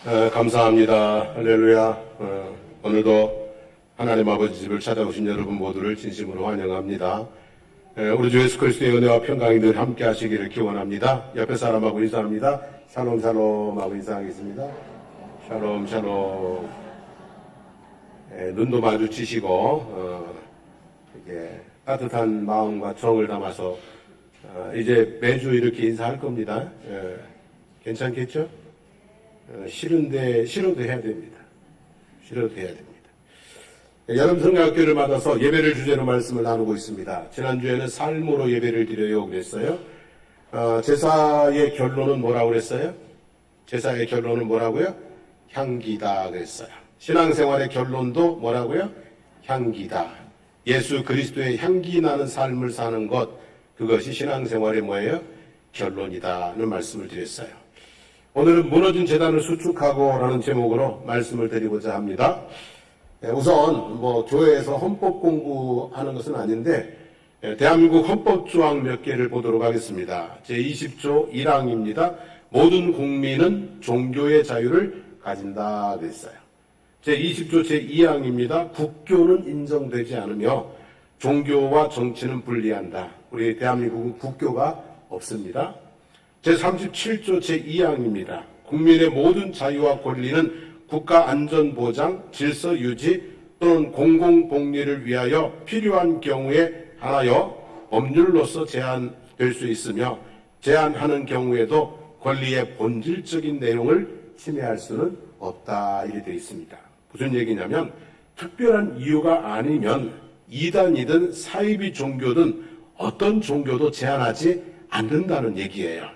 감사합니다. 할렐루야. 오늘도 하나님 아버지 집을 찾아오신 여러분 모두를 진심으로 환영합니다. 우리 주 예수 그리스도의 은혜와 평강이 늘 함께 하시기를 기원합니다. 옆에 사람하고 인사합니다. 샬롬 샬롬 하고 인사하겠습니다. 샬롬 샬롬. 눈도 마주치시고 이렇게 따뜻한 마음과 정을 담아서 이제 매주 이렇게 인사할 겁니다. 괜찮겠죠? 싫어도 해야 됩니다. 싫어도 해야 됩니다. 여름 성경학교를 받아서 예배를 주제로 말씀을 나누고 있습니다. 지난주에는 삶으로 예배를 드려요 그랬어요. 제사의 결론은 뭐라고 그랬어요? 제사의 결론은 뭐라고요? 향기다 그랬어요. 신앙생활의 결론도 뭐라고요? 향기다. 예수 그리스도의 향기 나는 삶을 사는 것, 그것이 신앙생활의 뭐예요? 결론이다는 말씀을 드렸어요. 오늘은 무너진 재단을 수축하고 라는 제목으로 말씀을 드리고자 합니다. 우선 교회에서 헌법 공부하는 것은 아닌데 대한민국 헌법조항 몇 개를 보도록 하겠습니다. 제20조 1항입니다. 모든 국민은 종교의 자유를 가진다 그랬어요. 제20조 제2항입니다. 국교는 인정되지 않으며 종교와 정치는 분리한다. 우리 대한민국은 국교가 없습니다. 제37조 제2항입니다. 국민의 모든 자유와 권리는 국가안전보장, 질서유지 또는 공공복리를 위하여 필요한 경우에 한하여 법률로서 제한될 수 있으며 제한하는 경우에도 권리의 본질적인 내용을 침해할 수는 없다 이렇게 되어 있습니다. 무슨 얘기냐면 특별한 이유가 아니면 이단이든 사이비 종교든 어떤 종교도 제한하지 않는다는 얘기예요.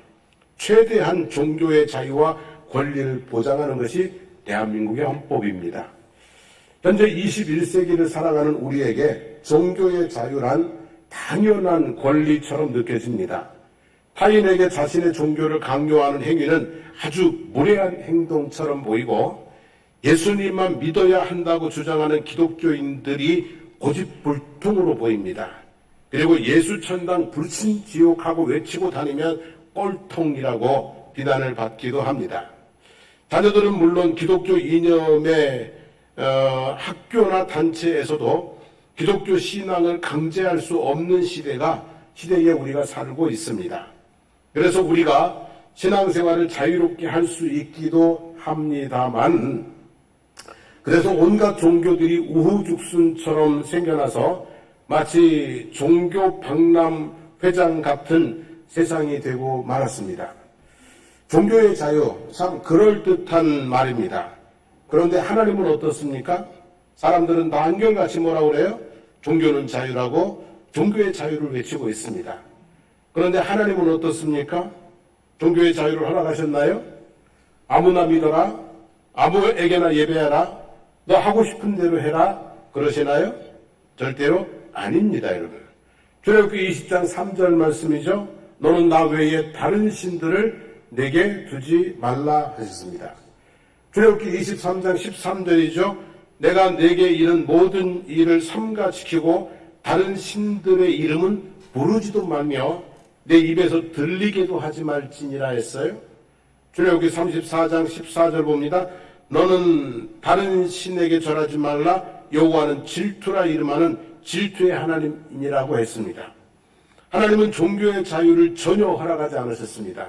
최대한 종교의 자유와 권리를 보장하는 것이 대한민국의 헌법입니다. 현재 21세기를 살아가는 우리에게 종교의 자유란 당연한 권리처럼 느껴집니다. 타인에게 자신의 종교를 강요하는 행위는 아주 무례한 행동처럼 보이고 예수님만 믿어야 한다고 주장하는 기독교인들이 고집불통으로 보입니다. 그리고 예수천당 불신지옥하고 외치고 다니면 꼴통이라고 비난을 받기도 합니다. 자녀들은 물론 기독교 이념의 학교나 단체에서도 기독교 신앙을 강제할 수 없는 시대에 우리가 살고 있습니다. 그래서 우리가 신앙생활을 자유롭게 할 수 있기도 합니다만 그래서 온갖 종교들이 우후죽순처럼 생겨나서 마치 종교 박람회장 같은 세상이 되고 말았습니다. 종교의 자유, 참 그럴듯한 말입니다. 그런데 하나님은 어떻습니까? 사람들은 다 한결같이 뭐라고 그래요? 종교는 자유라고 종교의 자유를 외치고 있습니다. 그런데 하나님은 어떻습니까? 종교의 자유를 허락하셨나요? 아무나 믿어라, 아무에게나 예배하라, 너 하고 싶은 대로 해라 그러시나요? 절대로 아닙니다, 여러분. 출애굽기 20장 3절 말씀이죠. 너는 나 외에 다른 신들을 내게 두지 말라 하셨습니다. 출애굽기 23장 13절이죠. 내가 내게 이른 모든 일을 삼가 지키고 다른 신들의 이름은 부르지도 말며 내 입에서 들리게도 하지 말지니라 했어요. 출애굽기 34장 14절 봅니다. 너는 다른 신에게 절하지 말라. 여호와는 질투라 이름하는 질투의 하나님이라고 했습니다. 하나님은 종교의 자유를 전혀 허락하지 않으셨습니다.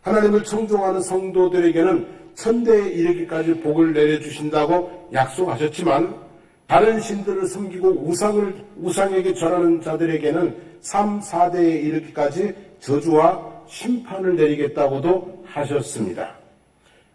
하나님을 청종하는 성도들에게는 천대에 이르기까지 복을 내려주신다고 약속하셨지만 다른 신들을 섬기고 우상에게 절하는 자들에게는 3, 4대에 이르기까지 저주와 심판을 내리겠다고도 하셨습니다.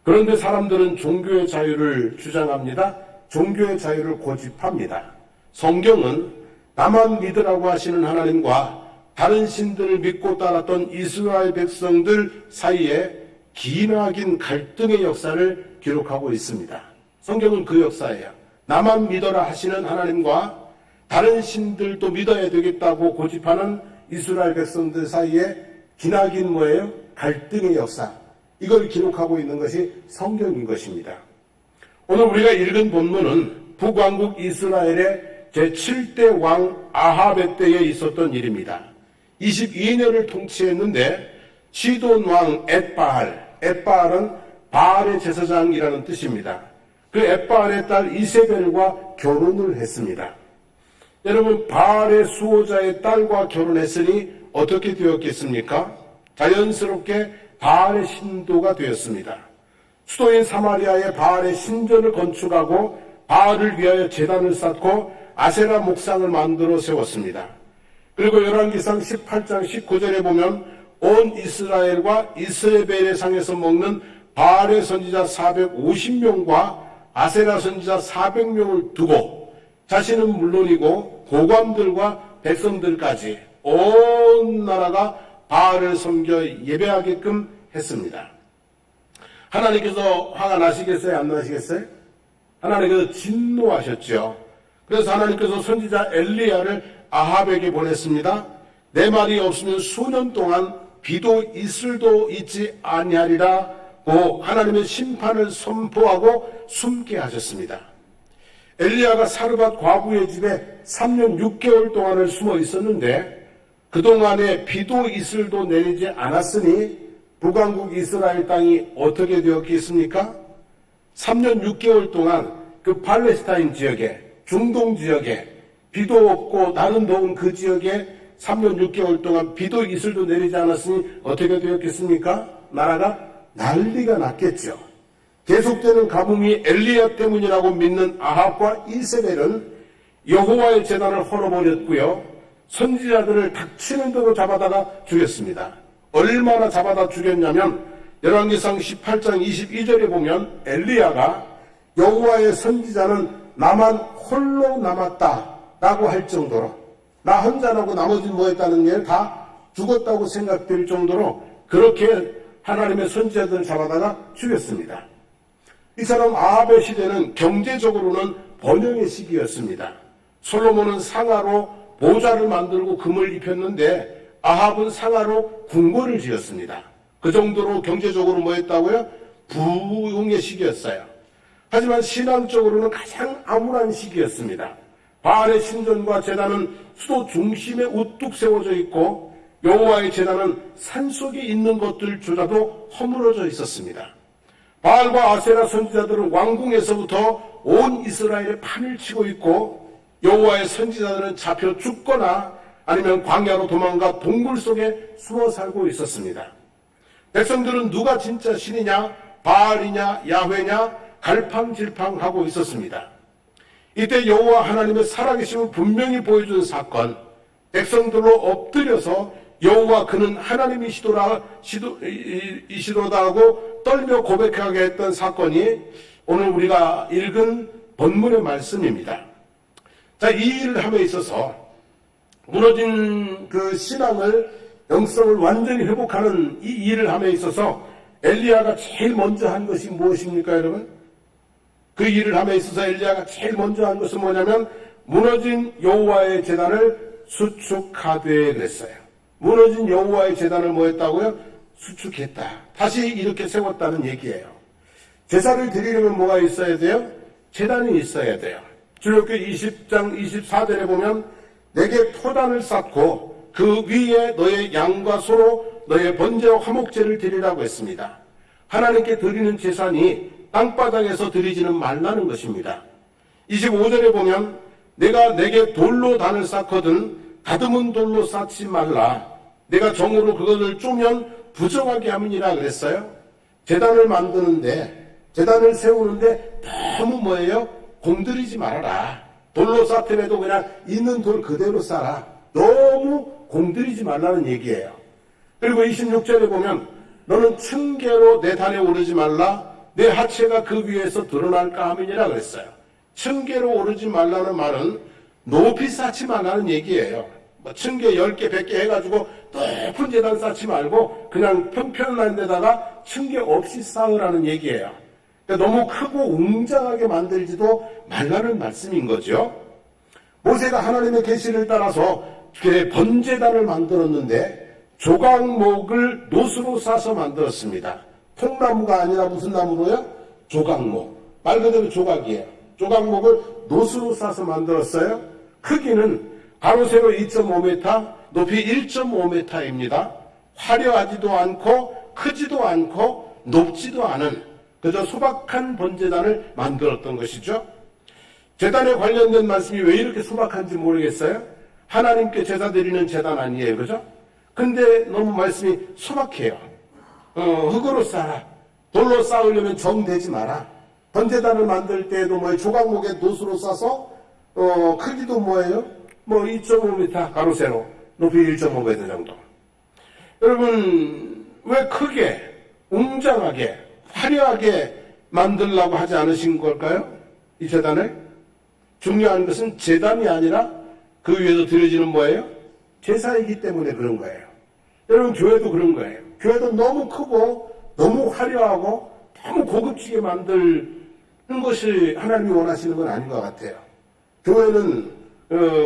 그런데 사람들은 종교의 자유를 주장합니다. 종교의 자유를 고집합니다. 성경은 나만 믿으라고 하시는 하나님과 다른 신들을 믿고 따랐던 이스라엘 백성들 사이에 기나긴 갈등의 역사를 기록하고 있습니다. 성경은 그 역사예요. 나만 믿어라 하시는 하나님과 다른 신들도 믿어야 되겠다고 고집하는 이스라엘 백성들 사이에 기나긴 뭐예요? 갈등의 역사. 이걸 기록하고 있는 것이 성경인 것입니다. 오늘 우리가 읽은 본문은 북왕국 이스라엘의 제7대 왕 아합의 때에 있었던 일입니다. 22년을 통치했는데 시돈 왕 엣바알은 바알의 제사장이라는 뜻입니다. 그 엣바알의 딸 이세벨과 결혼을 했습니다. 여러분, 바알의 수호자의 딸과 결혼했으니 어떻게 되었겠습니까? 자연스럽게 바알의 신도가 되었습니다. 수도인 사마리아에 바알의 신전을 건축하고 바알을 위하여 제단을 쌓고 아세라 목상을 만들어 세웠습니다. 그리고 열왕기상 18장 19절에 보면 온 이스라엘과 이스라엘의 상에서 먹는 바알의 선지자 450명과 아세라 선지자 400명을 두고 자신은 물론이고 고관들과 백성들까지 온 나라가 바알을 섬겨 예배하게끔 했습니다. 하나님께서 화가 나시겠어요? 안 나시겠어요? 하나님께서 진노하셨죠. 그래서 하나님께서 선지자 엘리야를 아합에게 보냈습니다. 내 말이 없으면 수년 동안 비도 이슬도 있지 아니하리라고 하나님의 심판을 선포하고 숨게 하셨습니다. 엘리야가 사르밧 과부의 집에 3년 6개월 동안을 숨어 있었는데 그동안에 비도 이슬도 내리지 않았으니 북왕국 이스라엘 땅이 어떻게 되었겠습니까? 3년 6개월 동안 그 팔레스타인 지역에, 중동 지역에 비도 없고 날은 더운 그 지역에 3년 6개월 동안 비도 이슬도 내리지 않았으니 어떻게 되었겠습니까? 나라가 난리가 났겠죠. 계속되는 가뭄이 엘리야 때문이라고 믿는 아합과 이세벨은 여호와의 제단을 헐어버렸고요. 선지자들을 닥치는 대로 잡아다가 죽였습니다. 얼마나 잡아다 죽였냐면 열왕기상 18장 22절에 보면 엘리야가 여호와의 선지자는 나만 홀로 남았다라고 할 정도로 나 혼자라고 나머지는 뭐했다는 게 다 죽었다고 생각될 정도로 그렇게 하나님의 선지자들을 잡아다가 죽였습니다. 이 사람 아합의 시대는 경제적으로는 번영의 시기였습니다. 솔로몬은 상아로 보좌를 만들고 금을 입혔는데 아합은 상아로 궁궐을 지었습니다. 그 정도로 경제적으로 뭐했다고요? 부흥의 시기였어요. 하지만 신앙적으로는 가장 암울한 시기였습니다. 바알의 신전과 제단은 수도 중심에 우뚝 세워져 있고 여호와의 제단은 산속에 있는 것들조차도 허물어져 있었습니다. 바알과 아세라 선지자들은 왕궁에서부터 온 이스라엘에 판을 치고 있고 여호와의 선지자들은 잡혀 죽거나 아니면 광야로 도망가 동굴 속에 숨어 살고 있었습니다. 백성들은 누가 진짜 신이냐, 바알이냐, 야훼냐 갈팡질팡하고 있었습니다. 이때 여호와 하나님의 살아계심을 분명히 보여준 사건, 백성들로 엎드려서 여호와 그는 하나님이시도다라고 떨며 고백하게 했던 사건이 오늘 우리가 읽은 본문의 말씀입니다. 자, 이 일을 함에 있어서 무너진 그 신앙을, 영성을 완전히 회복하는 이 일을 함에 있어서 엘리야가 제일 먼저 한 것이 무엇입니까, 여러분? 그 일을 함에 있어서 엘리야가 제일 먼저 한 것은 뭐냐면 무너진 여호와의 제단을 수축하되 그랬어요. 무너진 여호와의 제단을 뭐 했다고요? 수축했다. 다시 이렇게 세웠다는 얘기예요. 제사를 드리려면 뭐가 있어야 돼요? 제단이 있어야 돼요. 출애굽기 20장 24절에 보면 내게 토단을 쌓고 그 위에 너의 양과 소로 너의 번제와 화목제를 드리라고 했습니다. 하나님께 드리는 제사니 땅바닥에서 드리지는 말라는 것입니다. 25절에 보면 내가 내게 돌로 단을 쌓거든 다듬은 돌로 쌓지 말라. 내가 정으로 그것을 쪼면 부정하게 함이니라 그랬어요. 제단을 만드는데, 제단을 세우는데 너무 뭐예요? 공들이지 말아라. 돌로 쌓더라도 그냥 있는 돌 그대로 쌓아. 너무 공들이지 말라는 얘기예요. 그리고 26절에 보면 너는 층계로 내 단에 오르지 말라. 내 하체가 그 위에서 드러날까 함이니라 그랬어요. 층계로 오르지 말라는 말은 높이 쌓지 말라는 얘기예요. 층계 10개, 100개 해가지고 높은 제단 쌓지 말고 그냥 평평한 데다가 층계 없이 쌓으라는 얘기예요. 그러니까 너무 크고 웅장하게 만들지도 말라는 말씀인 거죠. 모세가 하나님의 계시를 따라서 번제단을 만들었는데 조각목을 노수로 싸서 만들었습니다. 통나무가 아니라 무슨 나무로요? 조각목. 말 그대로 조각이에요. 조각목을 노수로 싸서 만들었어요. 크기는 가로세로 2.5m, 높이 1.5m입니다. 화려하지도 않고 크지도 않고 높지도 않은 그저 소박한 번제단을 만들었던 것이죠. 제단에 관련된 말씀이 왜 이렇게 소박한지 모르겠어요. 하나님께 제사 드리는 제단 아니에요, 그죠? 근데 너무 말씀이 소박해요. 흙으로 쌓아라. 돌로 쌓으려면 정되지 마라. 번제단을 만들 때에도 조각목에 돛으로 싸서 크기도 뭐예요? 2.5m 가로 세로, 높이 1.5m 정도. 여러분, 왜 크게, 웅장하게, 화려하게 만들려고 하지 않으신 걸까요? 이 제단을? 중요한 것은 제단이 아니라 그 위에서 드려지는 뭐예요? 제사이기 때문에 그런 거예요. 여러분, 교회도 그런 거예요. 교회도 너무 크고 너무 화려하고 너무 고급지게 만드는 것이 하나님이 원하시는 건 아닌 것 같아요. 교회는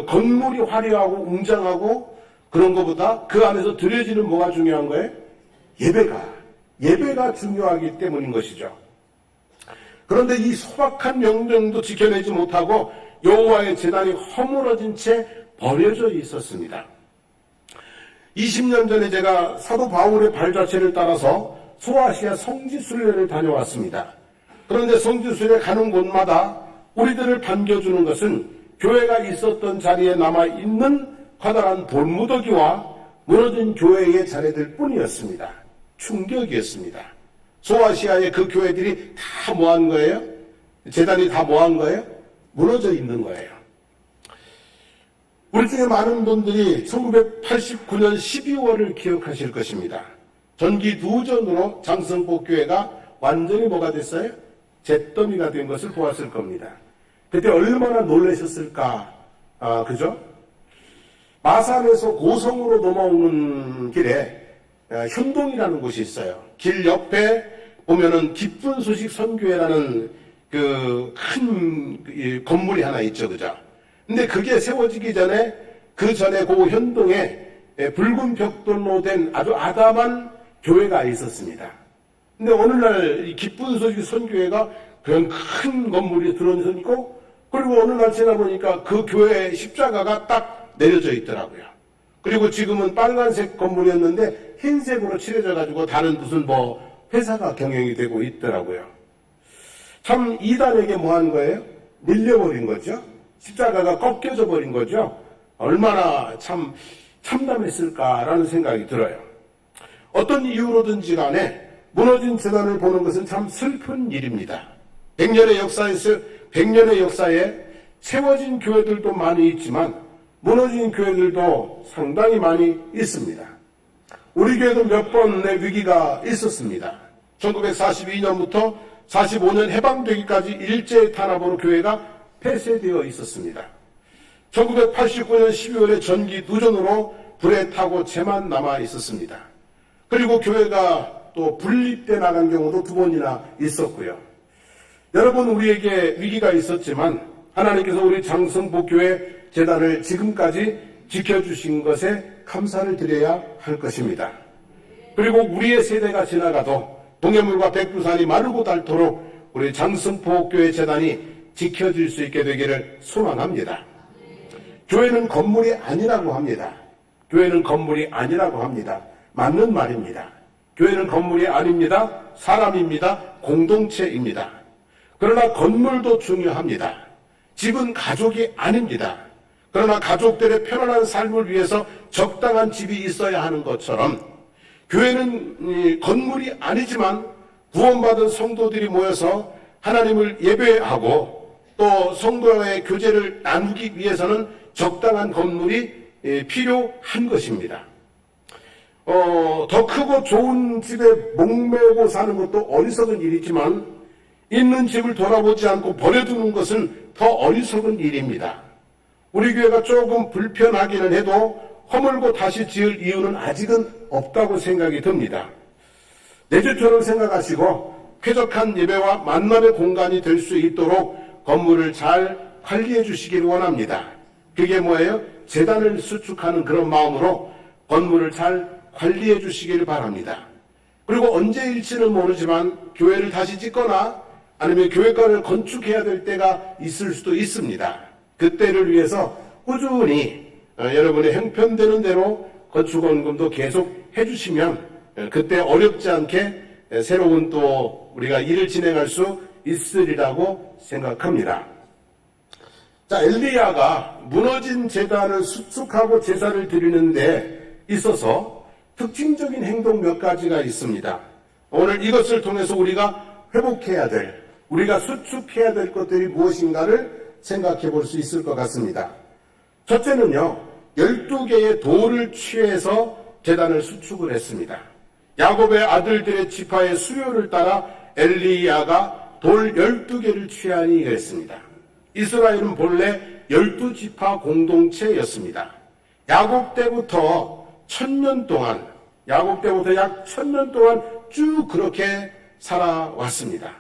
건물이 화려하고 웅장하고 그런 것보다 그 안에서 드려지는 뭐가 중요한 거예요? 예배가 중요하기 때문인 것이죠. 그런데 이 소박한 명령도 지켜내지 못하고 여호와의 제단이 허물어진 채 버려져 있었습니다. 20년 전에 제가 사도 바울의 발자취를 따라서 소아시아 성지순례를 다녀왔습니다. 그런데 성지순례 가는 곳마다 우리들을 반겨주는 것은 교회가 있었던 자리에 남아있는 커다란 돌무더기와 무너진 교회의 자리들 뿐이었습니다. 충격이었습니다. 소아시아의 그 교회들이 다 뭐한 거예요? 제단이 다 뭐한 거예요? 무너져 있는 거예요. 우리 중에 많은 분들이 1989년 12월을 기억하실 것입니다. 전기 두전으로 장성복교회가 완전히 뭐가 됐어요? 잿더미가 된 것을 보았을 겁니다. 그때 얼마나 놀라셨을까? 그죠? 마산에서 고성으로 넘어오는 길에 현동이라는 곳이 있어요. 길 옆에 보면은 기쁜 소식 선교회라는 그 큰 건물이 하나 있죠, 그죠? 근데 그게 세워지기 전에 그 전에 그 현동에 붉은 벽돌로 된 아주 아담한 교회가 있었습니다. 근데 어느 날 이 기쁜 소식 선교회가 그런 큰 건물이 들어서 있고, 그리고 어느 날 지나보니까 그 교회 십자가가 딱 내려져 있더라고요. 그리고 지금은 빨간색 건물이었는데 흰색으로 칠해져가지고 다른 무슨 회사가 경영이 되고 있더라고요. 참 이단에게 뭐 한 거예요? 밀려버린 거죠. 십자가가 꺾여져 버린 거죠. 얼마나 참담했을까라는 생각이 들어요. 어떤 이유로든지 간에 무너진 제단을 보는 것은 참 슬픈 일입니다. 100년의 역사에 세워진 교회들도 많이 있지만 무너진 교회들도 상당히 많이 있습니다. 우리 교회도 몇 번의 위기가 있었습니다. 1942년부터 45년 해방되기까지 일제 탄압으로 교회가 폐쇄되어 있었습니다. 1989년 12월에 전기 누전으로 불에 타고 재만 남아 있었습니다. 그리고 교회가 또 분립돼 나간 경우도 2번이나 있었고요. 여러분, 우리에게 위기가 있었지만 하나님께서 우리 장성복교회 재단을 지금까지 지켜주신 것에 감사를 드려야 할 것입니다. 그리고 우리의 세대가 지나가도 동해물과 백두산이 마르고 닳도록 우리 장성복교회 재단이 지켜질 수 있게 되기를 소망합니다. 교회는 건물이 아니라고 합니다. 교회는 건물이 아니라고 합니다. 맞는 말입니다. 교회는 건물이 아닙니다. 사람입니다. 공동체입니다. 그러나 건물도 중요합니다. 집은 가족이 아닙니다. 그러나 가족들의 편안한 삶을 위해서 적당한 집이 있어야 하는 것처럼 교회는 건물이 아니지만 구원받은 성도들이 모여서 하나님을 예배하고 또 성도의 교제를 나누기 위해서는 적당한 건물이 필요한 것입니다. 더 크고 좋은 집에 목매고 사는 것도 어리석은 일이지만 있는 집을 돌아보지 않고 버려두는 것은 더 어리석은 일입니다. 우리 교회가 조금 불편하기는 해도 허물고 다시 지을 이유는 아직은 없다고 생각이 듭니다. 내 집처럼 생각하시고 쾌적한 예배와 만남의 공간이 될 수 있도록 건물을 잘 관리해 주시기를 원합니다. 그게 뭐예요? 재단을 수축하는 그런 마음으로 건물을 잘 관리해 주시기를 바랍니다. 그리고 언제일지는 모르지만 교회를 다시 짓거나 아니면 교회관을 건축해야 될 때가 있을 수도 있습니다. 그때를 위해서 꾸준히 여러분의 형편되는 대로 건축원금도 계속 해주시면 그때 어렵지 않게 새로운 또 우리가 일을 진행할 수 있으리라고 생각합니다. 자, 엘리야가 무너진 제단을 수축하고 제사를 드리는 데 있어서 특징적인 행동 몇 가지가 있습니다. 오늘 이것을 통해서 우리가 회복해야 될, 우리가 수축해야 될 것들이 무엇인가를 생각해 볼 수 있을 것 같습니다. 첫째는요, 12개의 돌을 취해서 제단을 수축을 했습니다. 야곱의 아들들의 지파의 수요를 따라 엘리야가 돌 12개를 취하니 이랬습니다. 이스라엘은 본래 12지파 공동체였습니다. 야곱 때부터 1000년 동안, 야곱 때부터 약 1000년 동안 쭉 그렇게 살아왔습니다.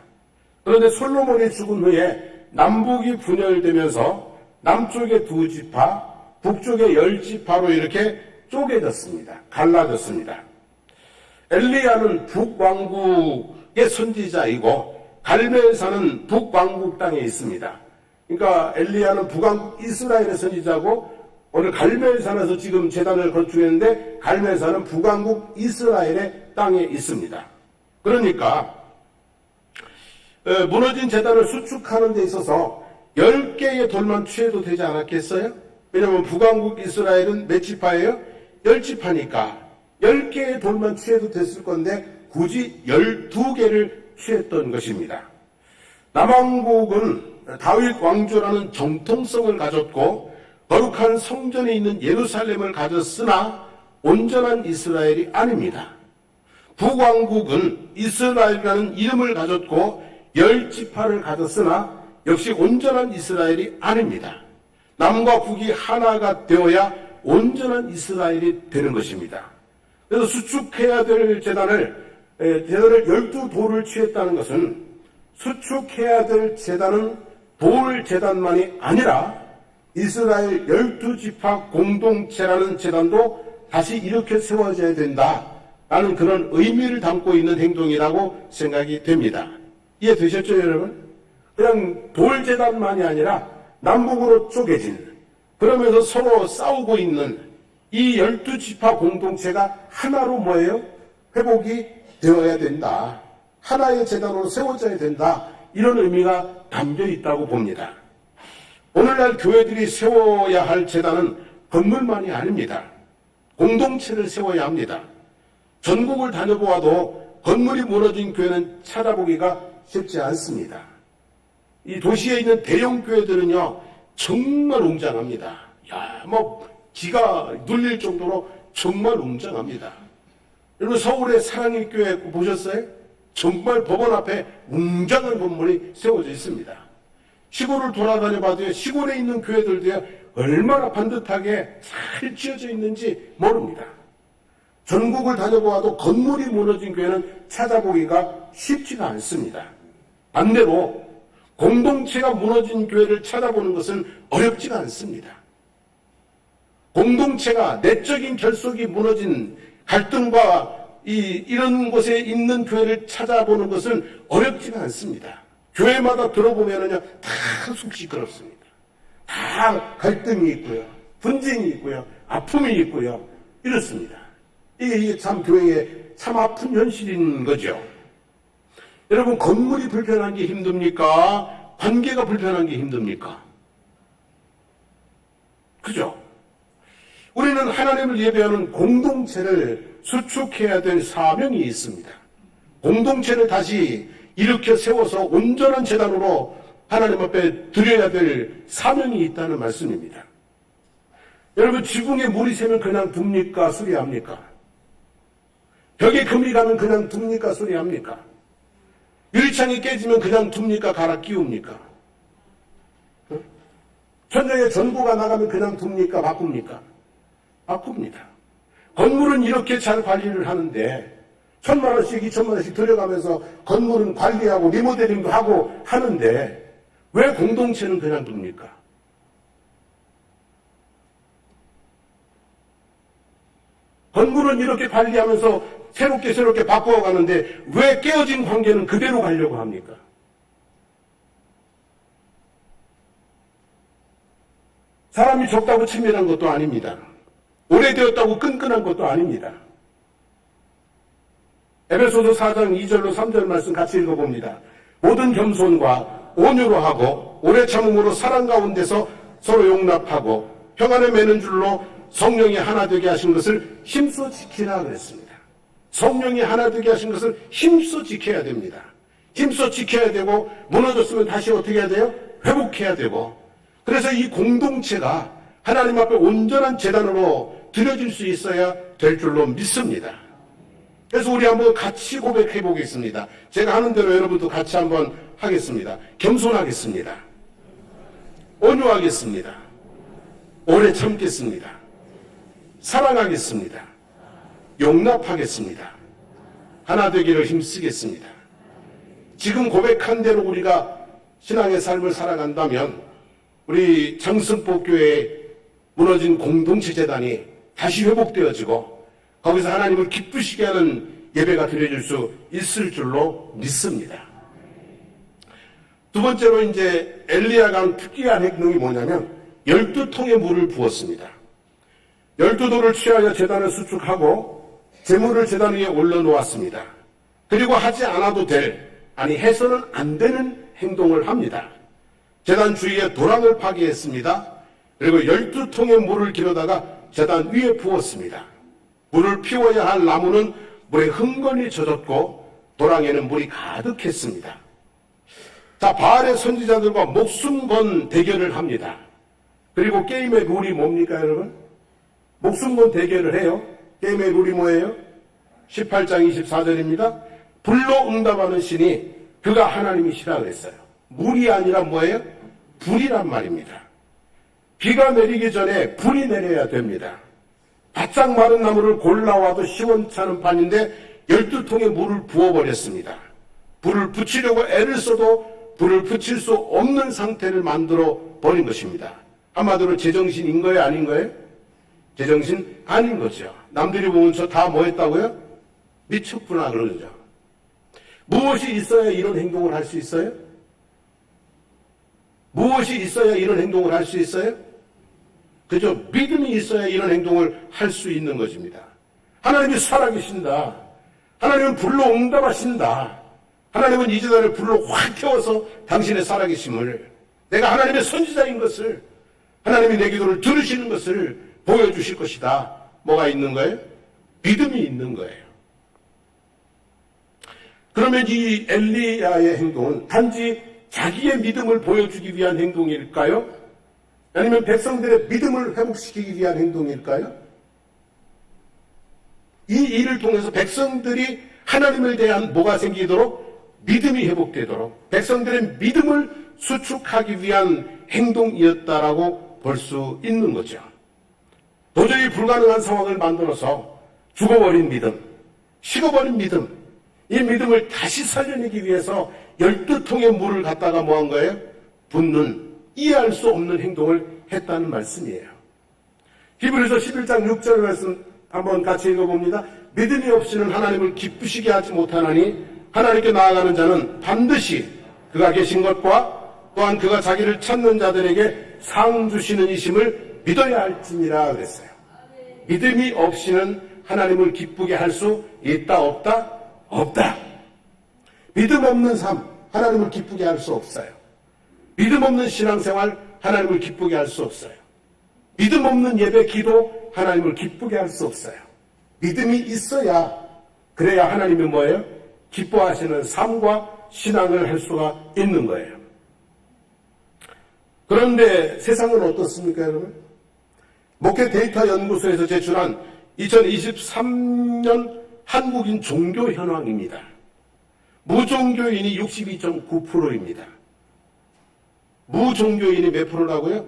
그런데 솔로몬이 죽은 후에 남북이 분열되면서 남쪽의 2지파, 북쪽의 10지파로 이렇게 쪼개졌습니다. 갈라졌습니다. 엘리야는 북왕국의 선지자이고 갈멜사는 북왕국 땅에 있습니다. 그러니까 엘리야는 북왕국 이스라엘의 선지자고 오늘 갈멜산에서 지금 제단을 건축했는데 갈멜산은 북왕국 이스라엘의 땅에 있습니다. 그러니까 무너진 제단을 수축하는 데 있어서 10개의 돌만 취해도 되지 않았겠어요? 왜냐하면 북왕국 이스라엘은 몇 지파예요? 10지파니까 10개의 돌만 취해도 됐을 건데 굳이 12개를 취했던 것입니다. 남왕국은 다윗 왕조라는 정통성을 가졌고 거룩한 성전에 있는 예루살렘을 가졌으나 온전한 이스라엘이 아닙니다. 북왕국은 이스라엘이라는 이름을 가졌고 10지파를 가졌으나 역시 온전한 이스라엘이 아닙니다. 남과 북이 하나가 되어야 온전한 이스라엘이 되는 것입니다. 그래서 수축해야 될 제단을 12돌을 취했다는 것은 수축해야 될 제단은 돌 제단만이 아니라 이스라엘 12지파 공동체라는 제단도 다시 이렇게 세워져야 된다라는 그런 의미를 담고 있는 행동이라고 생각이 됩니다. 이해되셨죠, 여러분? 그냥 돌 제단만이 아니라 남북으로 쪼개진, 그러면서 서로 싸우고 있는 이 12지파 공동체가 하나로 뭐예요? 회복이 되어야 된다. 하나의 제단으로 세워져야 된다. 이런 의미가 담겨 있다고 봅니다. 오늘날 교회들이 세워야 할 제단은 건물만이 아닙니다. 공동체를 세워야 합니다. 전국을 다녀보아도 건물이 무너진 교회는 찾아보기가 쉽지 않습니다. 이 도시에 있는 대형 교회들은요, 정말 웅장합니다. 야, 기가 눌릴 정도로 정말 웅장합니다. 여러분, 서울의 사랑의 교회 보셨어요? 정말 법원 앞에 웅장한 건물이 세워져 있습니다. 시골을 돌아다녀 봐도요, 시골에 있는 교회들도요, 얼마나 반듯하게 잘 지어져 있는지 모릅니다. 전국을 다녀보아도 건물이 무너진 교회는 찾아보기가 쉽지가 않습니다. 반대로 공동체가 무너진 교회를 찾아보는 것은 어렵지가 않습니다. 공동체가 내적인 결속이 무너진 갈등과 이런 곳에 있는 교회를 찾아보는 것은 어렵지가 않습니다. 교회마다 들어보면은요, 다 속 시끄럽습니다. 다 갈등이 있고요, 분쟁이 있고요, 아픔이 있고요, 이렇습니다. 이게 참 교회의 참 아픈 현실인 거죠. 여러분, 건물이 불편한 게 힘듭니까? 관계가 불편한 게 힘듭니까? 그죠? 우리는 하나님을 예배하는 공동체를 수축해야 될 사명이 있습니다. 공동체를 다시 일으켜 세워서 온전한 제단으로 하나님 앞에 드려야 될 사명이 있다는 말씀입니다. 여러분, 지붕에 물이 새면 그냥 둡니까? 수리합니까? 벽에 금이 가면 그냥 둡니까? 수리합니까? 유리창이 깨지면 그냥 둡니까? 갈아 끼웁니까? 천장에 전구가 나가면 그냥 둡니까? 바꿉니까? 바꿉니다. 건물은 이렇게 잘 관리를 하는데 1000만원씩 2000만원씩 들여가면서 건물은 관리하고 리모델링도 하고 하는데 왜 공동체는 그냥 둡니까? 건물은 이렇게 관리하면서 새롭게 바꾸어가는데 왜 깨어진 관계는 그대로 가려고 합니까? 사람이 적다고 친밀한 것도 아닙니다. 오래되었다고 끈끈한 것도 아닙니다. 에베소서 4장 2절로 3절 말씀 같이 읽어봅니다. 모든 겸손과 온유로 하고 오래 참음으로 사랑 가운데서 서로 용납하고 평안에 매는 줄로 성령이 하나 되게 하신 것을 힘써 지키라 그랬습니다. 성령이 하나 되게 하신 것을 힘써 지켜야 됩니다. 힘써 지켜야 되고 무너졌으면 다시 어떻게 해야 돼요? 회복해야 되고, 그래서 이 공동체가 하나님 앞에 온전한 제단으로 드려질 수 있어야 될 줄로 믿습니다. 그래서 우리 한번 같이 고백해 보겠습니다. 제가 하는 대로 여러분도 같이 한번 하겠습니다. 겸손하겠습니다. 온유하겠습니다. 오래 참겠습니다. 사랑하겠습니다. 용납하겠습니다. 하나 되기를 힘쓰겠습니다. 지금 고백한 대로 우리가 신앙의 삶을 살아간다면 우리 장승복교회의 무너진 공동체 재단이 다시 회복되어지고 거기서 하나님을 기쁘시게 하는 예배가 드려질 수 있을 줄로 믿습니다. 두 번째로 이제 엘리야가 한 특이한 행동이 뭐냐면 12통의 물을 부었습니다. 12돌을 취하여 제단을 수축하고 제물을 제단 위에 올려놓았습니다. 그리고 하지 않아도 해서는 안 되는 행동을 합니다. 제단 주위에 도랑을 파괴했습니다. 그리고 12통의 물을 길어다가 제단 위에 부었습니다. 물을 피워야 할 나무는 물에 흥건히 젖었고 도랑에는 물이 가득했습니다. 자, 바알의 선지자들과 목숨 건 대결을 합니다. 그리고 게임의 룰이 뭡니까, 여러분? 목숨 건 대결을 해요. 게임의 룰이 뭐예요? 18장 24절입니다. 불로 응답하는 신이 그가 하나님이시라 그랬어요. 물이 아니라 뭐예요? 불이란 말입니다. 비가 내리기 전에 불이 내려야 됩니다. 바짝 마른 나무를 골라와도 시원찮은 판인데 12통의 물을 부어버렸습니다. 불을 붙이려고 애를 써도 불을 붙일 수 없는 상태를 만들어 버린 것입니다. 한마디로 제정신인 거예요? 아닌 거예요? 제정신 아닌 거죠. 남들이 보면 저 다 뭐 했다고요? 미쳤구나 그러죠. 무엇이 있어야 이런 행동을 할 수 있어요? 무엇이 있어야 이런 행동을 할 수 있어요? 그죠? 믿음이 있어야 이런 행동을 할 수 있는 것입니다. 하나님이 살아계신다. 하나님은 불로 응답하신다. 하나님은 이 제단을 불로 확 태워서 당신의 살아계심을, 내가 하나님의 선지자인 것을, 하나님이 내 기도를 들으시는 것을 보여주실 것이다. 뭐가 있는 거예요? 믿음이 있는 거예요. 그러면 이 엘리야의 행동은 단지 자기의 믿음을 보여주기 위한 행동일까요? 아니면 백성들의 믿음을 회복시키기 위한 행동일까요? 이 일을 통해서 백성들이 하나님을 대한 뭐가 생기도록? 믿음이 회복되도록 백성들의 믿음을 수축하기 위한 행동이었다라고 볼 수 있는 거죠. 도저히 불가능한 상황을 만들어서 죽어버린 믿음, 식어버린 믿음, 이 믿음을 다시 살려내기 위해서 12통의 물을 갖다가 뭐 한 거예요? 붓는, 이해할 수 없는 행동을 했다는 말씀이에요. 히브리서 11장 6절 말씀 한번 같이 읽어봅니다. 믿음이 없이는 하나님을 기쁘시게 하지 못하나니 하나님께 나아가는 자는 반드시 그가 계신 것과 또한 그가 자기를 찾는 자들에게 상 주시는 이심을 믿어야 할지니라 그랬어요. 믿음이 없이는 하나님을 기쁘게 할 수 있다 없다? 없다. 믿음 없는 삶 하나님을 기쁘게 할 수 없어요. 믿음 없는 신앙생활 하나님을 기쁘게 할 수 없어요. 믿음 없는 예배 기도 하나님을 기쁘게 할 수 없어요. 믿음이 있어야, 그래야 하나님이 뭐예요? 기뻐하시는 삶과 신앙을 할 수가 있는 거예요. 그런데 세상은 어떻습니까, 여러분? 목회 데이터 연구소에서 제출한 2023년 한국인 종교 현황입니다. 무종교인이 62.9%입니다. 무종교인이 몇 프로라고요?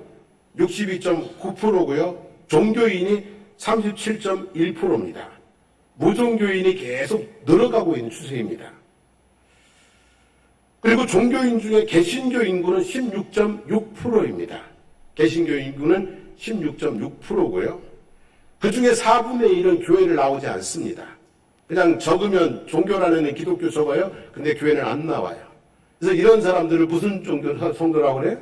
62.9%고요. 종교인이 37.1%입니다. 무종교인이 계속 늘어가고 있는 추세입니다. 그리고 종교인 중에 개신교 인구는 16.6%입니다. 개신교 인구는 16.6%고요. 그 중에 4분의 1은 교회를 나오지 않습니다. 그냥 적으면 종교란에는 기독교 적어요. 근데 교회는 안 나와요. 그래서 이런 사람들을 무슨 성도라고 그래요?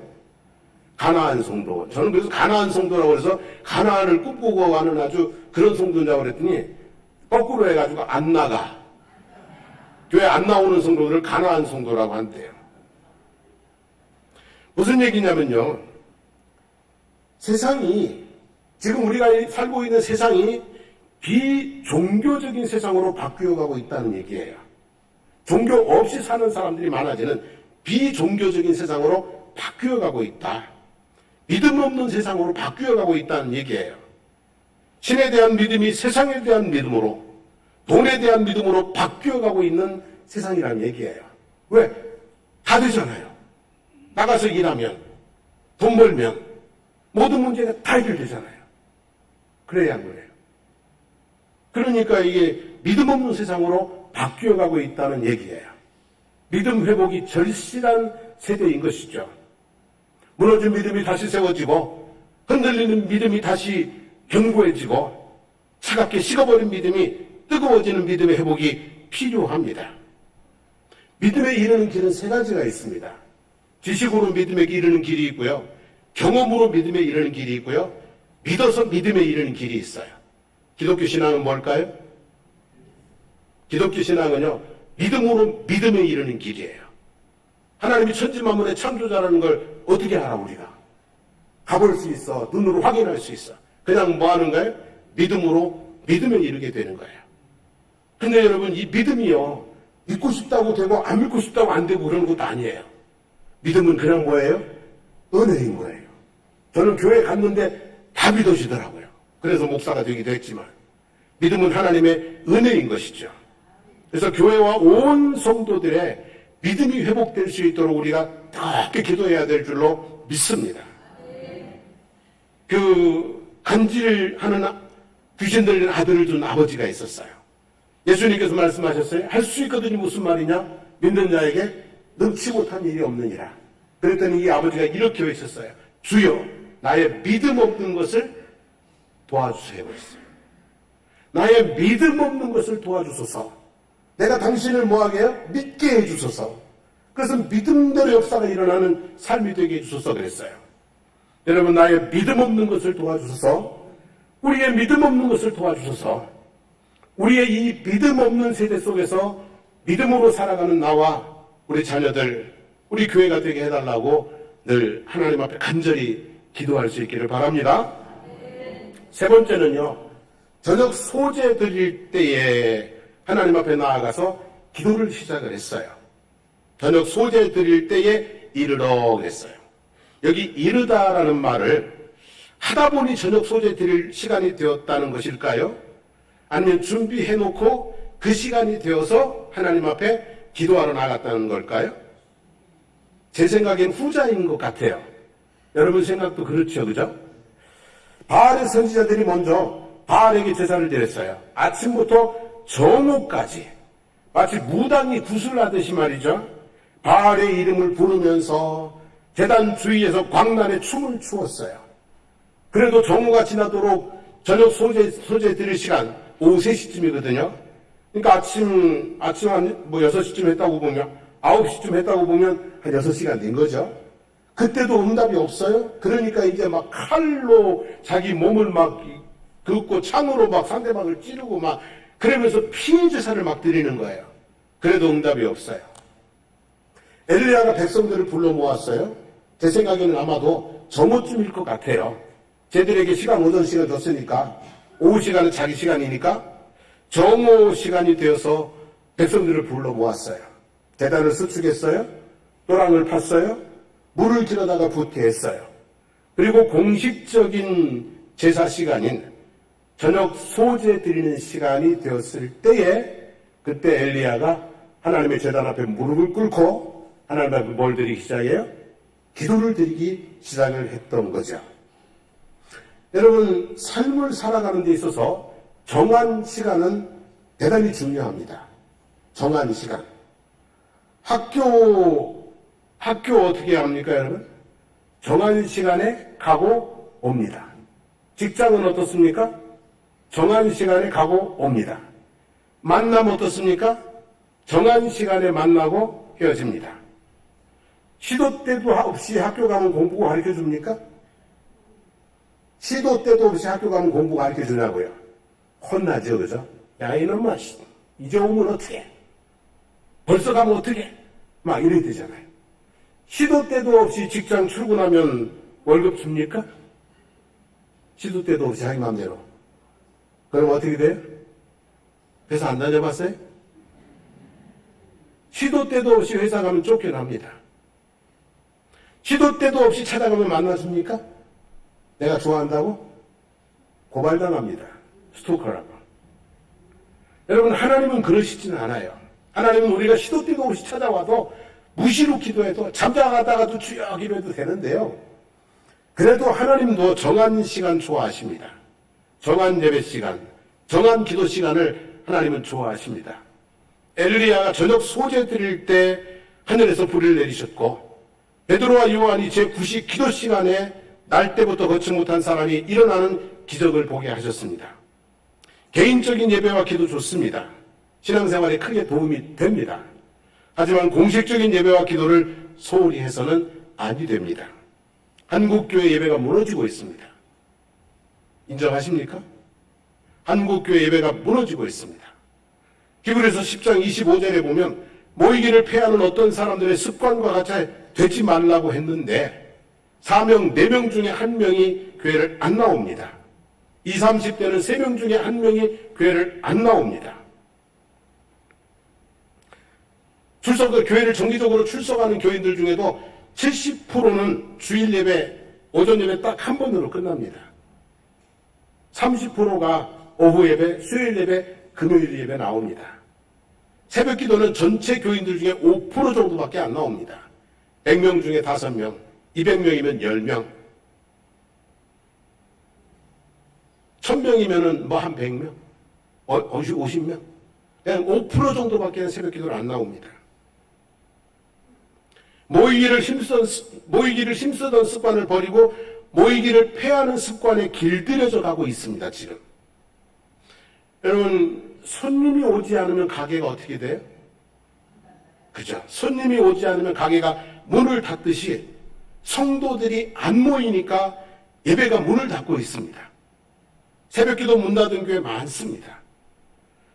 가나안 성도. 저는 그래서 가나안 성도라고 해서 가나안을 꿈꾸고 가는 아주 그런 성도냐고 그랬더니 거꾸로 해가지고 안 나가. 교회 안 나오는 성도들을 가난한 성도라고 한대요. 무슨 얘기냐면요. 세상이, 지금 우리가 살고 있는 세상이 비종교적인 세상으로 바뀌어가고 있다는 얘기예요. 종교 없이 사는 사람들이 많아지는 비종교적인 세상으로 바뀌어가고 있다. 믿음 없는 세상으로 바뀌어가고 있다는 얘기예요. 신에 대한 믿음이 세상에 대한 믿음으로, 돈에 대한 믿음으로 바뀌어가고 있는 세상이라는 얘기예요. 왜? 다 되잖아요. 나가서 일하면, 돈 벌면 모든 문제가 다 해결되잖아요. 그래야 안 그래요? 그러니까 이게 믿음 없는 세상으로 바뀌어가고 있다는 얘기예요. 믿음 회복이 절실한 세대인 것이죠. 무너진 믿음이 다시 세워지고 흔들리는 믿음이 다시 견고해지고 차갑게 식어버린 믿음이 뜨거워지는 믿음의 회복이 필요합니다. 믿음에 이르는 길은 세 가지가 있습니다. 지식으로 믿음에 이르는 길이 있고요. 경험으로 믿음에 이르는 길이 있고요. 믿어서 믿음에 이르는 길이 있어요. 기독교 신앙은 뭘까요? 기독교 신앙은요, 믿음으로 믿음에 이르는 길이에요. 하나님이 천지만물의 창조자라는 걸 어떻게 알아, 우리가? 가볼 수 있어. 눈으로 확인할 수 있어. 그냥 뭐 하는 거예요? 믿음으로 믿음에 이르게 되는 거예요. 근데 여러분, 이 믿음이요, 믿고 싶다고 되고 안 믿고 싶다고 안 되고 그런 것도 아니에요. 믿음은 그냥 뭐예요? 은혜인 거예요. 저는 교회 갔는데 다 믿어지더라고요. 그래서 목사가 되기도 했지만 믿음은 하나님의 은혜인 것이죠. 그래서 교회와 온 성도들의 믿음이 회복될 수 있도록 우리가 그렇게 기도해야 될 줄로 믿습니다. 간질하는 귀신 들린 아들을 둔 아버지가 있었어요. 예수님께서 말씀하셨어요. 할 수 있거든요. 무슨 말이냐? 믿는 자에게 능치 못한 일이 없느니라. 그랬더니 이 아버지가 이렇게 외쳤어요. 주여, 나의 믿음 없는 것을 도와주세요. 나의 믿음 없는 것을 도와주소서. 내가 당신을 뭐하게 해요? 믿게 해주소서. 그래서 믿음대로 역사가 일어나는 삶이 되게 해주소서 그랬어요. 여러분, 나의 믿음 없는 것을 도와주소서. 우리의 믿음 없는 것을 도와주소서. 우리의 이 믿음 없는 세대 속에서 믿음으로 살아가는 나와 우리 자녀들, 우리 교회가 되게 해달라고 늘 하나님 앞에 간절히 기도할 수 있기를 바랍니다. 세 번째는요, 저녁 소재 드릴 때에 하나님 앞에 나아가서 기도를 시작을 했어요. 저녁 소재 드릴 때에 이르러 그랬어요. 여기 이르다라는 말을 하다 보니 저녁 소재 드릴 시간이 되었다는 것일까요? 아니면 준비해놓고 그 시간이 되어서 하나님 앞에 기도하러 나갔다는 걸까요? 제 생각엔 후자인 것 같아요. 여러분 생각도 그렇죠, 그죠? 바알의 선지자들이 먼저 바알에게 제사를 드렸어요. 아침부터 정오까지 마치 무당이 구슬하듯이 말이죠. 바알의 이름을 부르면서 제단 주위에서 광란에 춤을 추었어요. 그래도 정오가 지나도록 저녁 소재 드릴 시간 오후 3시쯤이거든요. 그러니까 아침 한 6시쯤 했다고 보면 9시쯤 했다고 보면 한 6시간 된 거죠. 그때도 응답이 없어요. 그러니까 이제 막 칼로 자기 몸을 막 긋고 창으로 막 상대방을 찌르고 막 그러면서 피해 제사를 막 드리는 거예요. 그래도 응답이 없어요. 엘리야가 백성들을 불러 모았어요. 제 생각에는 아마도 정오쯤일 것 같아요. 쟤들에게 오전 시간 줬으니까 오후 시간은 자기 시간이니까 정오 시간이 되어서 백성들을 불러 모았어요. 제단을 수축했어요. 또랑을 팠어요. 물을 길어다가 붓게 했어요. 그리고 공식적인 제사 시간인 저녁 소재 드리는 시간이 되었을 때에 그때 엘리야가 하나님의 제단 앞에 무릎을 꿇고 하나님 앞에 뭘 드리기 시작해요? 기도를 드리기 시작을 했던 거죠. 여러분, 삶을 살아가는 데 있어서 정한 시간은 대단히 중요합니다. 정한 시간. 학교 어떻게 합니까, 여러분? 정한 시간에 가고 옵니다. 직장은 어떻습니까? 정한 시간에 가고 옵니다. 만남 어떻습니까? 정한 시간에 만나고 헤어집니다. 시도 때도 없이 학교 가면 공부 가르쳐 줍니까? 시도 때도 없이 학교 가면 공부 가르쳐 주냐고요? 혼나죠, 그죠? 야, 이놈아, 이제 오면 어떡해? 벌써 가면 어떡해? 막 이래야 되잖아요. 시도 때도 없이 직장 출근하면 월급 줍니까? 시도 때도 없이 자기 마음대로. 그럼 어떻게 돼요? 회사 안 다녀봤어요? 시도 때도 없이 회사 가면 쫓겨납니다. 시도 때도 없이 찾아가면 만나줍니까? 내가 좋아한다고? 고발당합니다. 스토커라고. 여러분, 하나님은 그러시지는 않아요. 하나님은 우리가 시도 때도 없이 찾아와도 무시로 기도해도 잠자가다가도 주여 기도해도 되는데요. 그래도 하나님도 정한 시간 좋아하십니다. 정한 예배 시간, 정한 기도 시간을 하나님은 좋아하십니다. 엘리야가 저녁 소재 드릴 때 하늘에서 불을 내리셨고, 베드로와 요한이 제9시 기도 시간에 날 때부터 걷지 못한 사람이 일어나는 기적을 보게 하셨습니다. 개인적인 예배와 기도 좋습니다. 신앙생활에 크게 도움이 됩니다. 하지만 공식적인 예배와 기도를 소홀히 해서는 아니 됩니다. 한국교회 예배가 무너지고 있습니다. 인정하십니까? 한국교회 예배가 무너지고 있습니다. 히브리서 10장 25절에 보면 모이기를 패하는 어떤 사람들의 습관과 같이 되지 말라고 했는데 4명, 4명 중에 1명이 교회를 안 나옵니다. 20, 30대는 3명 중에 1명이 교회를 안 나옵니다. 교회를 정기적으로 출석하는 교인들 중에도 70%는 주일 예배, 오전 예배 딱 한 번으로 끝납니다. 30%가 오후 예배, 수요일 예배, 금요일 예배 나옵니다. 새벽 기도는 전체 교인들 중에 5% 정도밖에 안 나옵니다. 100명 중에 5명, 200명이면 10명, 1000명이면 뭐 한 100명, 50명, 그냥 5% 정도밖에 새벽 기도를 안 나옵니다. 모이기를 힘쓰던 습관을 버리고 모이기를 패하는 습관에 길들여져 가고 있습니다, 지금. 여러분, 손님이 오지 않으면 가게가 어떻게 돼요? 그죠? 손님이 오지 않으면 가게가 문을 닫듯이 성도들이 안 모이니까 예배가 문을 닫고 있습니다. 새벽기도 문 닫은 교회 많습니다.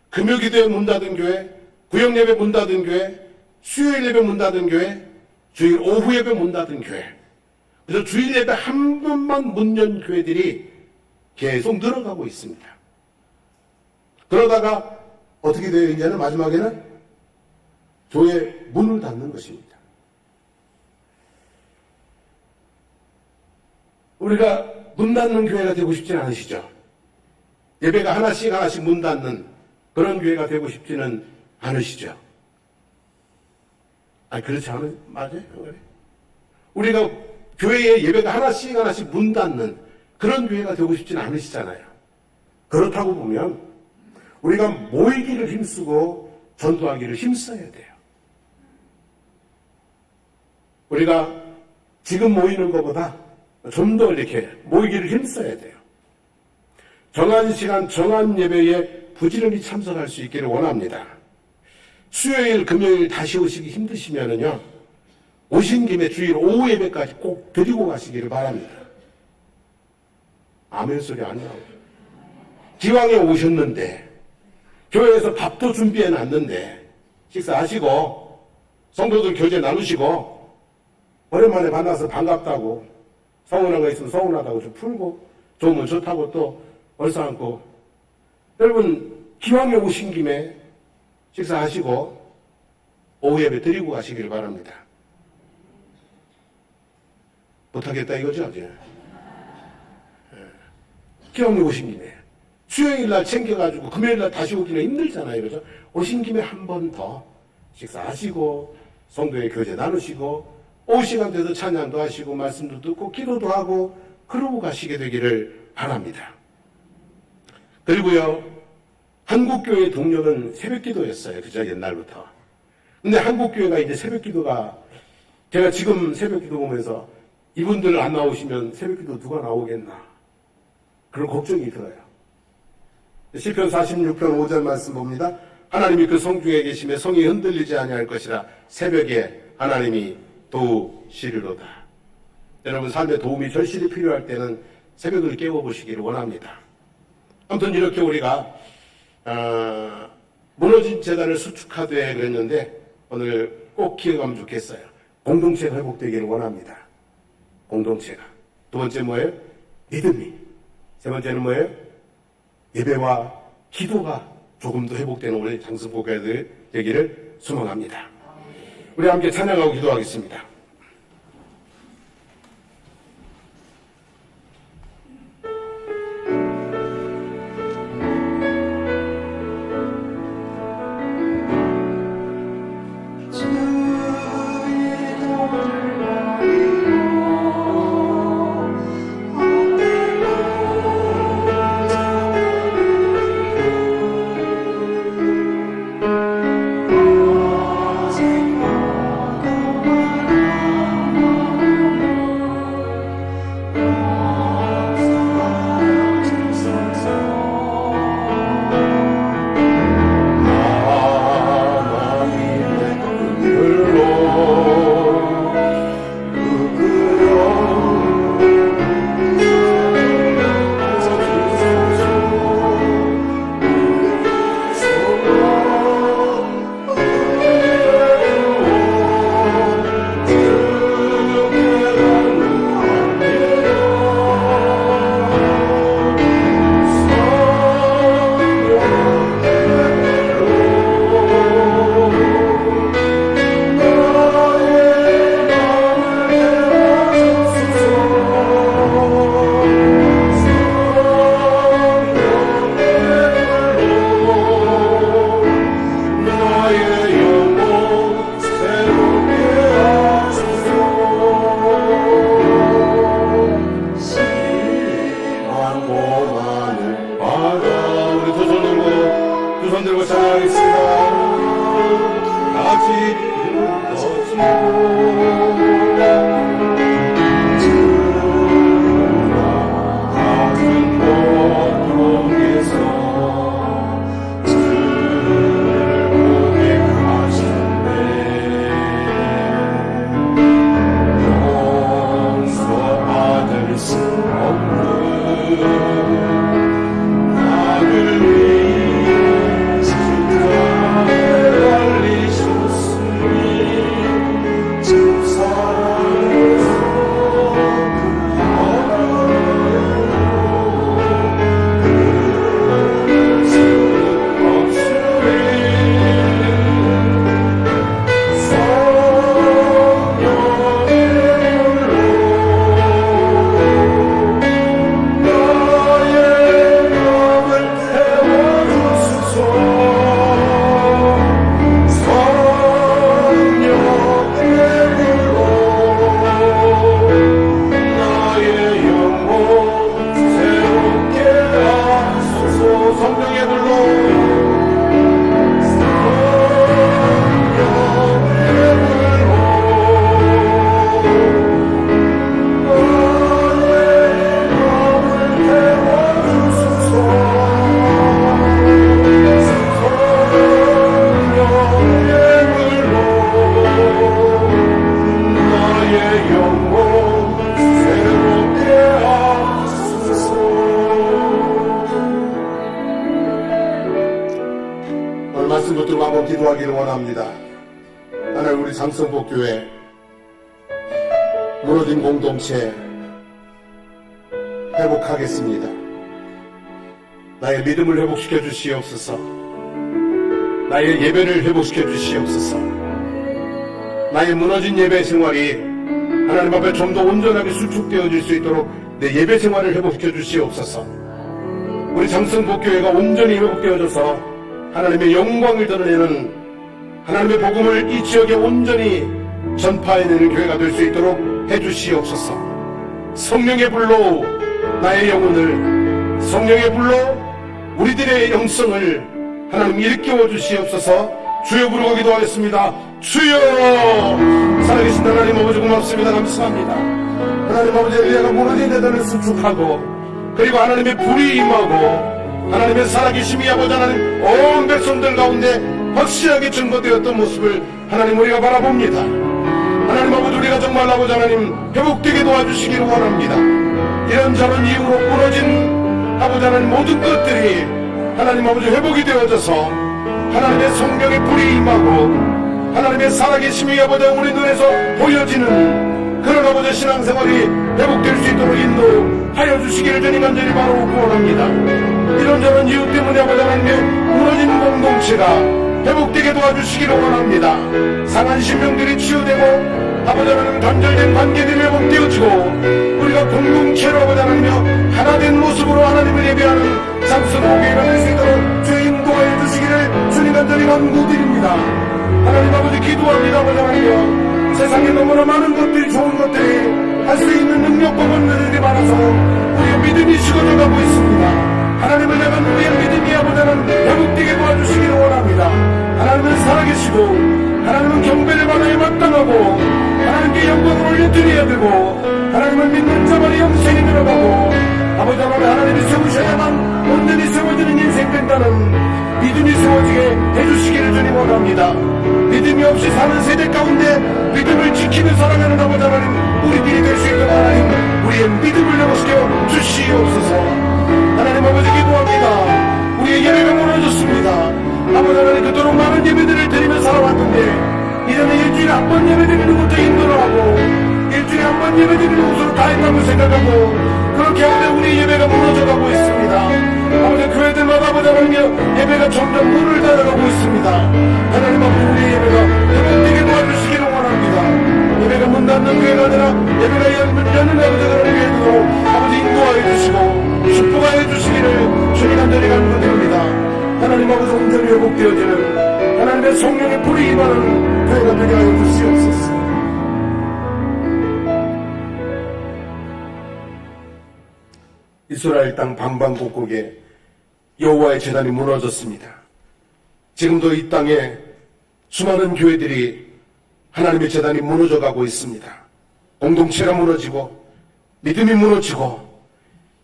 금요기도에 문 닫은 교회, 구역예배 문 닫은 교회, 수요일 예배 문 닫은 교회, 주일 오후 예배 문 닫은 교회. 그래서 주일 예배 한 번만 문 연 교회들이 계속 늘어가고 있습니다. 그러다가 어떻게 돼요? 이제는 마지막에는 교회 문을 닫는 것입니다. 우리가 문 닫는 교회가 되고 싶지는 않으시죠? 예배가 하나씩 문 닫는 그런 교회가 되고 싶지는 않으시죠? 아니, 그렇지 않아요? 맞아요? 우리가 교회에 예배가 하나씩 문 닫는 그런 교회가 되고 싶지는 않으시잖아요. 그렇다고 보면 우리가 모이기를 힘쓰고 전도하기를 힘써야 돼요. 우리가 지금 모이는 것보다 좀 더 이렇게 모이기를 힘써야 돼요. 정한 시간, 정한 예배에 부지런히 참석할 수 있기를 원합니다. 수요일, 금요일 다시 오시기 힘드시면은요, 오신 김에 주일 오후 예배까지 꼭 드리고 가시기를 바랍니다. 아멘 소리 안 나오죠. 기왕에 오셨는데, 교회에서 밥도 준비해 놨는데, 식사하시고, 성도들 교제 나누시고, 오랜만에 만나서 반갑다고, 서운한 거 있으면 서운하다고 좀 풀고, 좋으면 좋다고 또 얼싸안고, 여러분, 기왕에 오신 김에 식사하시고, 오후 예배 드리고 가시길 바랍니다. 못하겠다 이거죠, 이제. 기왕에 오신 김에. 수요일날 챙겨가지고 금요일날 다시 오기는 힘들잖아요, 그죠? 오신 김에 한 번 더 식사하시고, 성도의 교제 나누시고, 오후 시간 돼서 찬양도 하시고, 말씀도 듣고, 기도도 하고, 그러고 가시게 되기를 바랍니다. 그리고요, 한국교회의 동력은 새벽기도였어요, 그죠? 옛날부터. 근데 한국교회가 이제 새벽기도가, 제가 지금 새벽기도 보면서 이분들 안 나오시면 새벽기도 누가 나오겠나, 그런 걱정이 들어요. 시편 46편 5절 말씀 봅니다. 하나님이 그 성 중에 계심에 성이 흔들리지 아니할 것이라 새벽에 하나님이 도우시리로다. 여러분, 삶에 도움이 절실히 필요할 때는 새벽을 깨워보시기를 원합니다. 아무튼 이렇게 우리가 무너진 재단을 수축하되 그랬는데 오늘 꼭 기억하면 좋겠어요. 공동체가 회복되기를 원합니다. 공동체가. 두 번째 뭐예요? 믿음이. 세 번째는 뭐예요? 예배와 기도가 조금 더 회복되는 우리 장성복회들 되기를 소망합니다. 우리 함께 찬양하고 기도하겠습니다. 말씀 붙들고 한번 기도하기를 원합니다. 하나님, 우리 장성복교회 무너진 공동체 회복하겠습니다. 나의 믿음을 회복시켜 주시옵소서. 나의 예배를 회복시켜 주시옵소서. 나의 무너진 예배 생활이 하나님 앞에 좀 더 온전하게 수축되어질 수 있도록 내 예배 생활을 회복시켜 주시옵소서. 우리 장성복교회가 온전히 회복되어져서 하나님의 영광을 드러내는 하나님의 복음을 이 지역에 온전히 전파해내는 교회가 될 수 있도록 해주시옵소서. 성령의 불로 나의 영혼을, 성령의 불로 우리들의 영성을 하나님 일깨워 주시옵소서. 주여 부르고 기도하겠습니다. 주여! 살아계신 하나님 아버지 고맙습니다. 감사합니다. 하나님 아버지, 엘리야가 무너진 데들을 수축하고, 그리고 하나님의 불이 임하고 하나님의 살아계심이 아버지 하나님 온 백성들 가운데 확실하게 증거되었던 모습을 하나님 우리가 바라봅니다. 하나님 아버지, 우리가 정말 아버지 하나님 회복되게 도와주시기를 원합니다. 이런저런 이유로 무너진 아버지 하나님 모든 것들이 하나님 아버지 회복이 되어져서 하나님의 성령의 불이 임하고 하나님의 살아계심이 아버지 우리 눈에서 보여지는 그런 아버지 신앙생활이 회복될 수 있도록 인도하여 주시기를 주님 간절히 바로 구원합니다. 이런저런 이유 때문에 아버지 하나님의 무너진 공동체가 회복되게 도와주시기를 원합니다. 상한 심령들이 치유되고 아버지 하나님 단절된 관계들이 회복되어지고 우리가 공동체로 아버지 하나님이여 하나된 모습으로 하나님을 예배하는 장성호교회가 될 수 있도록 주의 인도하여 주시기를 주님 간절히 간구드립니다. 하나님 아버지 기도합니다. 아버지 하나님이여 세상에 너무나 많은 것들이 좋은 것들이 할 수 있는 능력과 권능들이 많아서 우리의 믿음이 식어져가고 있습니다. 하나님을 향한 우리의 믿음이 아버지 하나님 회복되게 도와주시기를 원합니다. 하나님은 살아계시고 하나님은 경배를 받아야 마땅하고 하나님께 영광을 올려드려야 되고 하나님을 믿는 자만의 영생이 들어가고 아버지 하나님이 세우셔야만 온전히 세워지는 인생 된다는 믿음이 세워지게 해주시기를 주님 원합니다. 믿음이 없이 사는 세대 가운데 믿음을 지키며 살아가는 아버지 하나님 우리들이 될 수 있도록 하나님 우리의 믿음을 회복시켜 주시옵소서. 하나님 아버지 기도합니다. 우리의 예배가 무너졌습니다. 아버지 하나님 그토록 많은 예배들을 드리며 살아왔는데 이제는 일주일에 한 번 예배 드리는 것도 힘들어하고 일주일에 한 번 예배 드리는 것으로 다 했다고 생각하고 그렇게 하는데 우리 예배가 무너져가고 있습니다. 아버지 교회들마다 아버지 하나님 예배가 점점 문을 닫아가고 있습니다. 하나님 아버지 우리의 예배가 회복되게 도와주시기를 원합니다. 예배가 문 닫는 교회가 아니라 예배가 여는 아버지 하나님 교회도 아버지 인도하여 주시고 축복하여 주시기를 주님 간절히 간구드립니다. 하나님 아버지 온전히 회복되어지는 하나님의 성령의 불이 임하는 교회가 되게 하여 주시옵소서. 이스라엘 땅 방방곡곡에 여호와의 제단이 무너졌습니다. 지금도 이 땅에 수많은 교회들이 하나님의 제단이 무너져가고 있습니다. 공동체가 무너지고 믿음이 무너지고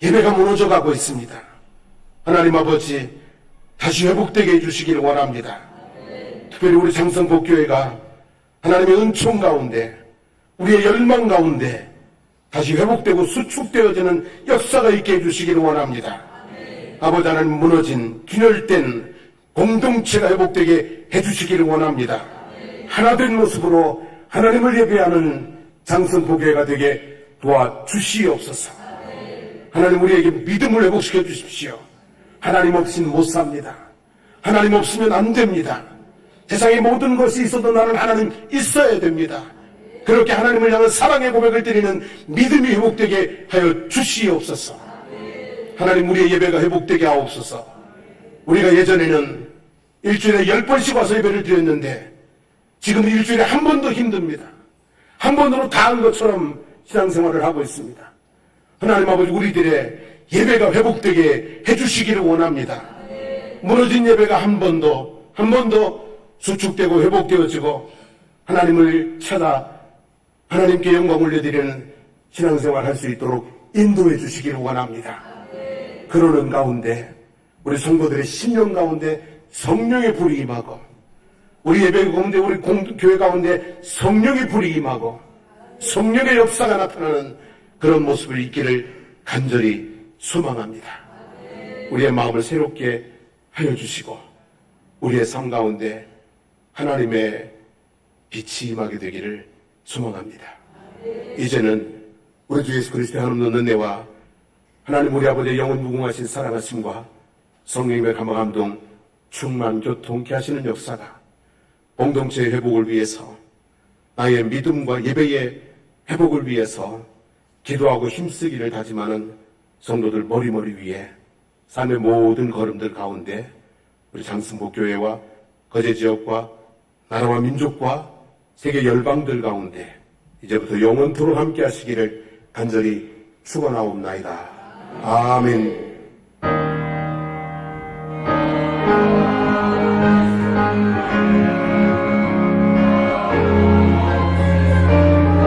예배가 무너져가고 있습니다. 하나님 아버지 다시 회복되게 해주시기를 원합니다. 특별히 우리 장성복교회가 하나님의 은총 가운데 우리의 열망 가운데 다시 회복되고 수축되어지는 역사가 있게 해주시기를 원합니다. 아버지 하나님 무너진 균열된 공동체가 회복되게 해주시기를 원합니다. 하나된 모습으로 하나님을 예배하는 장성복교회가 되게 도와주시옵소서. 하나님 우리에게 믿음을 회복시켜 주십시오. 하나님 없이는 못 삽니다. 하나님 없으면 안 됩니다. 세상에 모든 것이 있어도 나는 하나님 있어야 됩니다. 그렇게 하나님을 향한 사랑의 고백을 드리는 믿음이 회복되게 하여 주시옵소서. 하나님 우리의 예배가 회복되게 하옵소서. 우리가 예전에는 일주일에 10번씩 와서 예배를 드렸는데 지금 일주일에 한 번도 힘듭니다. 한 번으로 다 한 것처럼 신앙생활을 하고 있습니다. 하나님 아버지 우리들의 예배가 회복되게 해주시기를 원합니다. 무너진 예배가 한 번 더 수축되고 회복되어지고 하나님을 찾아 하나님께 영광 올려드리는 신앙생활 할 수 있도록 인도해 주시기를 원합니다. 그러는 가운데 우리 성도들의 심령 가운데 성령의 불이 임하고 우리 예배 가운데 우리 교회 가운데 성령의 불이 임하고 성령의 역사가 나타나는 그런 모습을 있기를 간절히 소망합니다. 우리의 마음을 새롭게 하여 주시고 우리의 삶 가운데 하나님의 빛이 임하게 되기를 소망합니다. 이제는 우리 주 예수 그리스도의 하나님 은혜와 하나님 우리 아버지의 영원 무궁하신 사랑하심과 성령님의 감화감동 충만 교통케 하시는 역사가 공동체의 회복을 위해서 나의 믿음과 예배의 회복을 위해서 기도하고 힘쓰기를 다짐하는 성도들 머리머리 위에 삶의 모든 걸음들 가운데 우리 장승복교회와 거제지역과 나라와 민족과 세계 열방들 가운데 이제부터 영원토록 함께 하시기를 간절히 축원하옵나이다. 아멘.